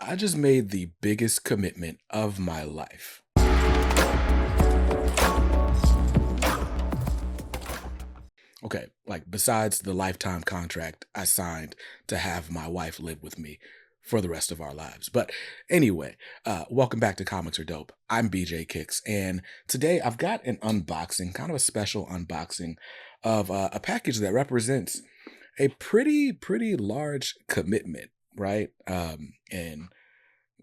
I just made the biggest commitment of my life. Okay, like besides the lifetime contract I signed to have my wife live with me for the rest of our lives. But anyway, welcome back to Comics Are Dope. I'm BJ Kicks, and today I've got an unboxing, kind of a special unboxing of a package that represents a pretty large commitment, right? And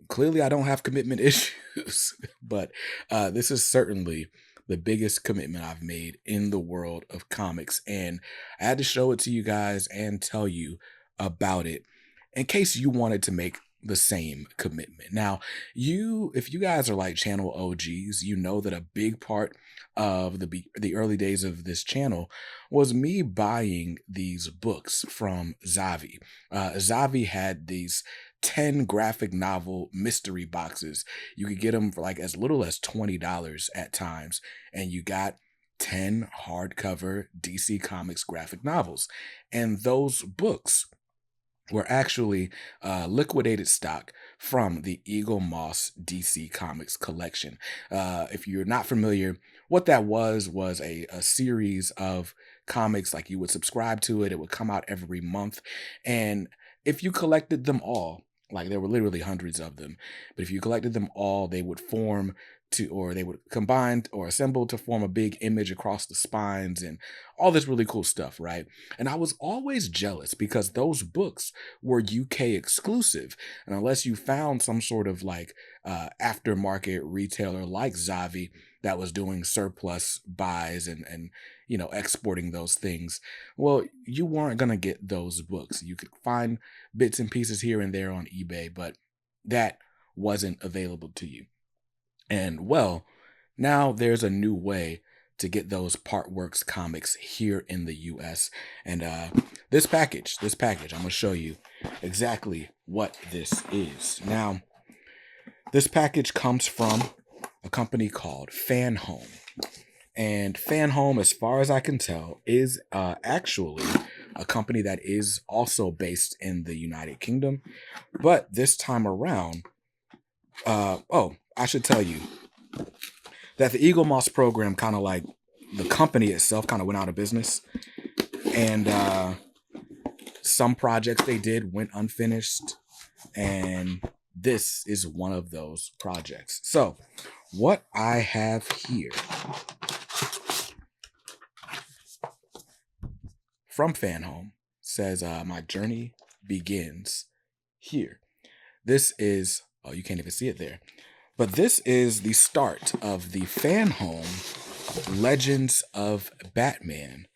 clearly I don't have commitment issues, but this is certainly the biggest commitment I've made in the world of comics. And I had to show it to you guys and tell you about it in case you wanted to make the same commitment. Now, if you guys are like channel OGs, you know that a big part of the early days of this channel was me buying these books from Zavi. Zavi had these 10 graphic novel mystery boxes. You could get them for like as little as $20 at times, and you got 10 hardcover DC Comics graphic novels. And those books were actually liquidated stock from the Eagle Moss DC Comics collection. If you're not familiar, what that was a series of comics. Like, you would subscribe to it, it would come out every month, and if you collected them all, like there were literally hundreds of them, but if you collected them all, they would or they would combine or assemble to form a big image across the spines and all this really cool stuff, right? And I was always jealous because those books were UK exclusive. And unless you found some sort of like aftermarket retailer like Zavi that was doing surplus buys and exporting those things, well, you weren't going to get those books. You could find bits and pieces here and there on eBay, but that wasn't available to you. And well, now there's a new way to get those Partworks comics here in the US. And this package, I'm gonna show you exactly what this is. Now, this package comes from a company called Fanhome. And Fanhome, as far as I can tell, is actually a company that is also based in the United Kingdom. But this time around, I should tell you that the Eagle Moss program, kind of like the company itself, kind of went out of business. And some projects they did went unfinished. And this is one of those projects. So what I have here from Fanhome says, my journey begins here. This is, oh, you can't even see it there. But this is the start of the Fanhome Legends of Batman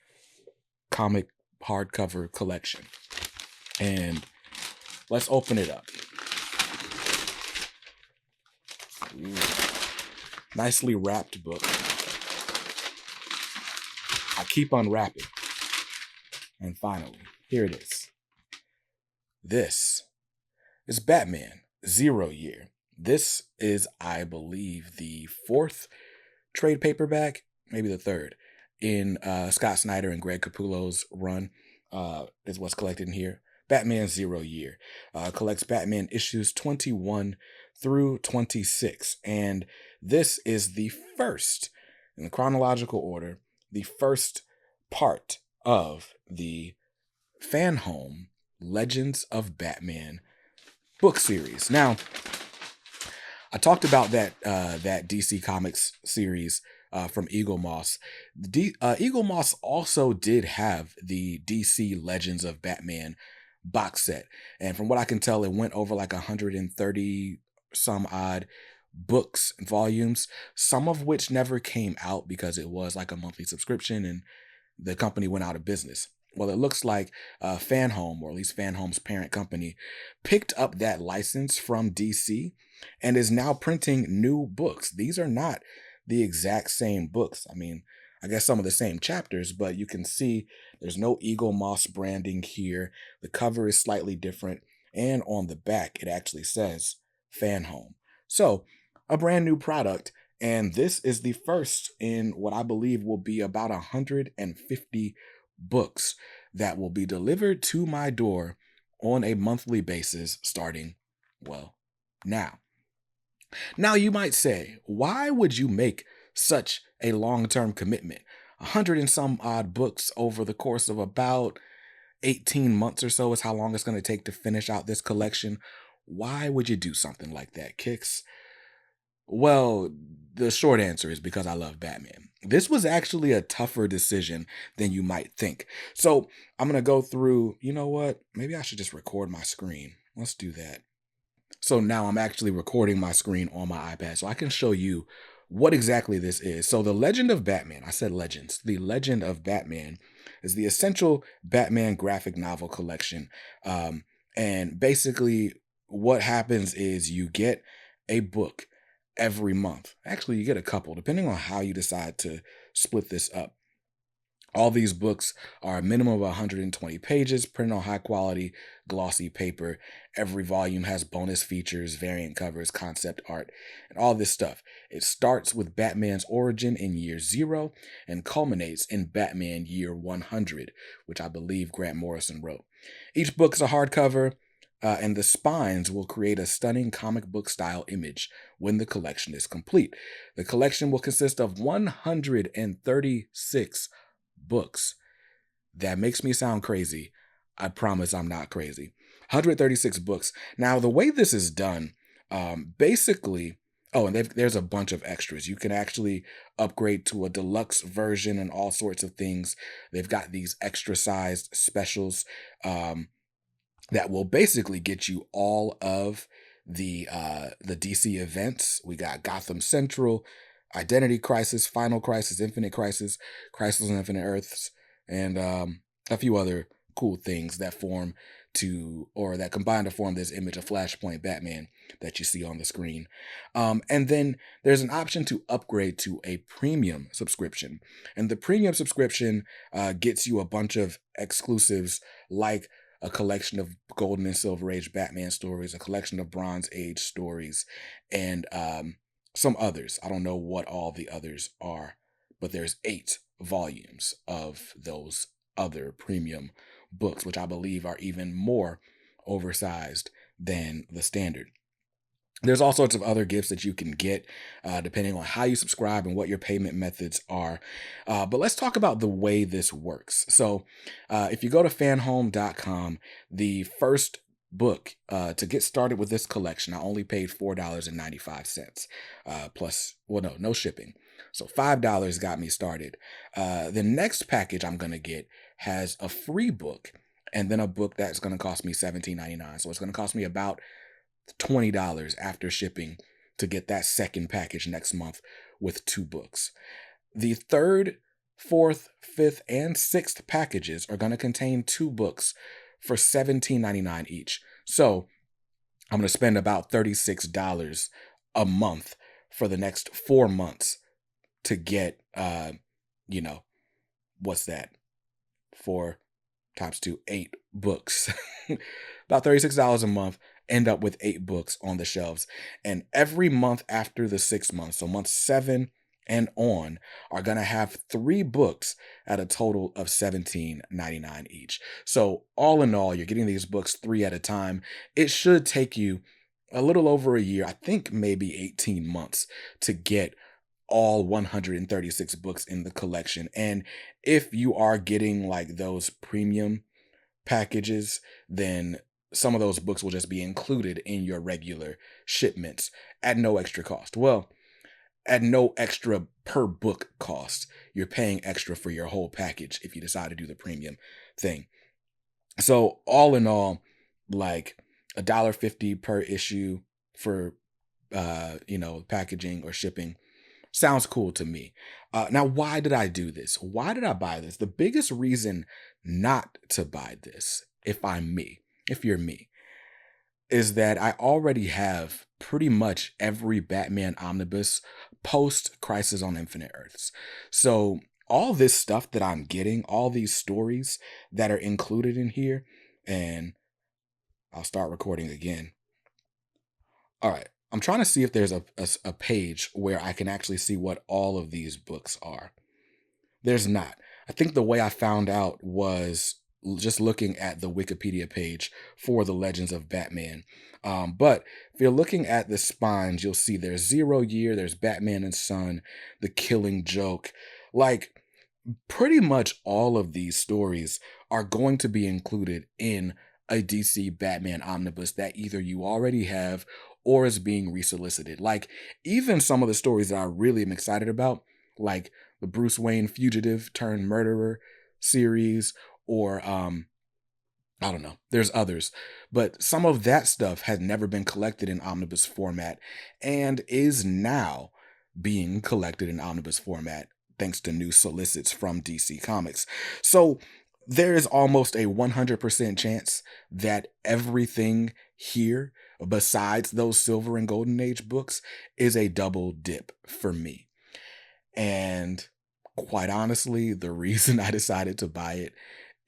comic hardcover collection. And let's open it up. Ooh, nicely wrapped book. I keep unwrapping. And finally, here it is. This is Batman Zero Year. This is, I believe, the fourth trade paperback, maybe the third, in Scott Snyder and Greg Capullo's run, is what's collected in here. Batman Zero Year collects Batman issues 21 through 26. And this is the first, in the chronological order, the first part of the Fanhome Legends of Batman book series. Now, I talked about that DC Comics series from Eagle Moss. Eagle Moss also did have the DC Legends of Batman box set, and from what I can tell, it went over like 130 some odd books and volumes, some of which never came out because it was like a monthly subscription and the company went out of business. Well, it looks like Fanhome, or at least Fanhome's parent company, picked up that license from DC and is now printing new books. These are not the exact same books. I mean, I guess some of the same chapters, but you can see there's no Eagle Moss branding here. The cover is slightly different, and on the back, it actually says Fanhome. So, a brand new product, and this is the first in what I believe will be about 150 books that will be delivered to my door on a monthly basis starting, well, Now, now you might say, why would you make such a long-term commitment? 100 and some odd books over the course of about 18 months or so is how long it's going to take to finish out this collection. Why would you do something like that, Kicks? Well, the short answer is because I love Batman. This was actually a tougher decision than you might think. So I'm going to go through, you know what? Maybe I should just record my screen. Let's do that. So now I'm actually recording my screen on my iPad so I can show you what exactly this is. So The Legend of Batman, I said legends. The Legend of Batman is the essential Batman graphic novel collection. And basically what happens is you get a book every month. Actually, you get a couple, depending on how you decide to split this up. All these books are a minimum of 120 pages, printed on high quality, glossy paper. Every volume has bonus features, variant covers, concept art, and all this stuff. It starts with Batman's origin in year 0 and culminates in Batman year 100, which I believe Grant Morrison wrote. Each book is a hardcover, and the spines will create a stunning comic book style image when the collection is complete. The collection will consist of 136 books. That makes me sound crazy. I promise I'm not crazy. 136 books. Now, the way this is done, basically, oh, and there's a bunch of extras. You can actually upgrade to a deluxe version and all sorts of things. They've got these extra sized specials that will basically get you all of the DC events. We got Gotham Central, Identity Crisis, Final Crisis, Infinite Crisis, Crisis on Infinite Earths, and a few other cool things that form that combine to form this image of Flashpoint Batman that you see on the screen. And then there's an option to upgrade to a premium subscription. And the premium subscription gets you a bunch of exclusives like a collection of Golden and Silver Age Batman stories, a collection of Bronze Age stories, and some others. I don't know what all the others are, but there's 8 volumes of those other premium books, which I believe are even more oversized than the standard. There's all sorts of other gifts that you can get depending on how you subscribe and what your payment methods are. But let's talk about the way this works. So if you go to fanhome.com, the first book to get started with this collection, I only paid $4.95 plus, well, no shipping. So $5 got me started. The next package I'm going to get has a free book and then a book that's going to cost me $17.99. So it's going to cost me about $20 after shipping to get that second package next month with 2 books. The third, fourth, fifth, and sixth packages are going to contain 2 books for $17.99 each. So I'm going to spend about $36 a month for the next 4 months to get, what's that? 4 times 2, 8 books. About $36 a month, end up with 8 books on the shelves. And every month after the 6 months, so month 7 and on, are going to have 3 books at a total of $17.99 each. So all in all, you're getting these books 3 at a time. It should take you a little over a year, I think maybe 18 months, to get all 136 books in the collection. And if you are getting like those premium packages, then some of those books will just be included in your regular shipments at no extra cost. Well, at no extra per book cost. You're paying extra for your whole package if you decide to do the premium thing. So all in all, like $1.50 per issue for packaging or shipping sounds cool to me. Now, why did I do this? Why did I buy this? The biggest reason not to buy this, if you're me, is that I already have pretty much every Batman omnibus post Crisis on Infinite Earths. So all this stuff that I'm getting, all these stories that are included in here, and I'll start recording again. All right. I'm trying to see if there's a page where I can actually see what all of these books are. There's not. I think the way I found out was just looking at the Wikipedia page for the Legends of Batman. But if you're looking at the spines, you'll see there's 0 Year, there's Batman and Son, The Killing Joke. Like, pretty much all of these stories are going to be included in a DC Batman omnibus that either you already have or is being resolicited. Like, even some of the stories that I really am excited about, like the Bruce Wayne fugitive turned murderer series, or I don't know, there's others, but some of that stuff had never been collected in omnibus format and is now being collected in omnibus format thanks to new solicits from DC Comics. So there is almost a 100% chance that everything here, besides those Silver and Golden Age books, is a double dip for me. And quite honestly, the reason I decided to buy it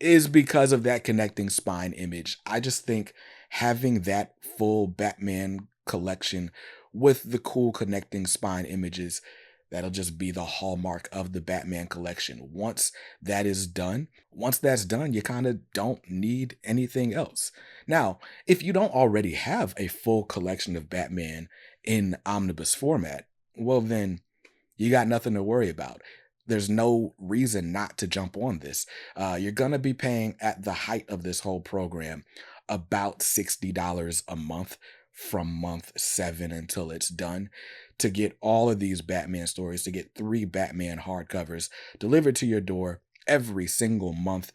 is because of that connecting spine image. I just think having that full Batman collection with the cool connecting spine images, that'll just be the hallmark of the Batman collection. Once that's done, you kind of don't need anything else. Now, if you don't already have a full collection of Batman in omnibus format, well, then you got nothing to worry about. There's no reason not to jump on this. You're going to be paying at the height of this whole program about $60 a month from month 7 until it's done to get all of these Batman stories, to get 3 Batman hardcovers delivered to your door every single month.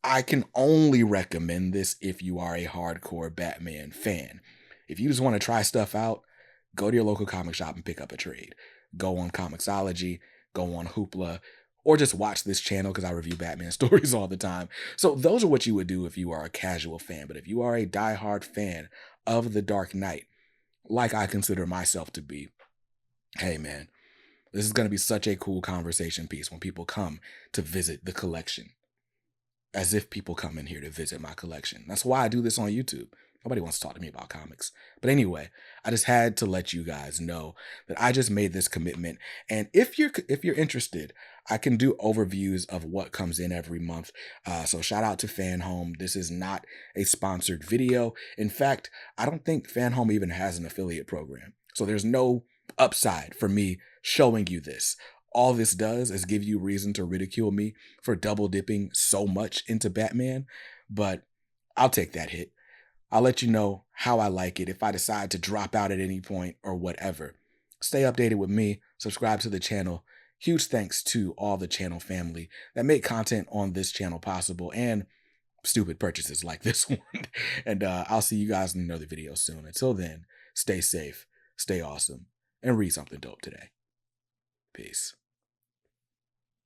I can only recommend this if you are a hardcore Batman fan. If you just want to try stuff out, go to your local comic shop and pick up a trade. Go on Comixology, go on Hoopla, or just watch this channel because I review Batman stories all the time. So those are what you would do if you are a casual fan. But if you are a diehard fan of The Dark Knight, like I consider myself to be, hey man, this is going to be such a cool conversation piece when people come to visit the collection. As if people come in here to visit my collection. That's why I do this on YouTube. Nobody wants to talk to me about comics. But anyway, I just had to let you guys know that I just made this commitment. And if you're interested, I can do overviews of what comes in every month. So shout out to Fanhome. This is not a sponsored video. In fact, I don't think Fanhome even has an affiliate program. So there's no upside for me showing you this. All this does is give you reason to ridicule me for double dipping so much into Batman, but I'll take that hit. I'll let you know how I like it if I decide to drop out at any point or whatever. Stay updated with me, subscribe to the channel. Huge thanks to all the channel family that make content on this channel possible and stupid purchases like this one. And I'll see you guys in another video soon. Until then, stay safe, stay awesome, and read something dope today. Peace.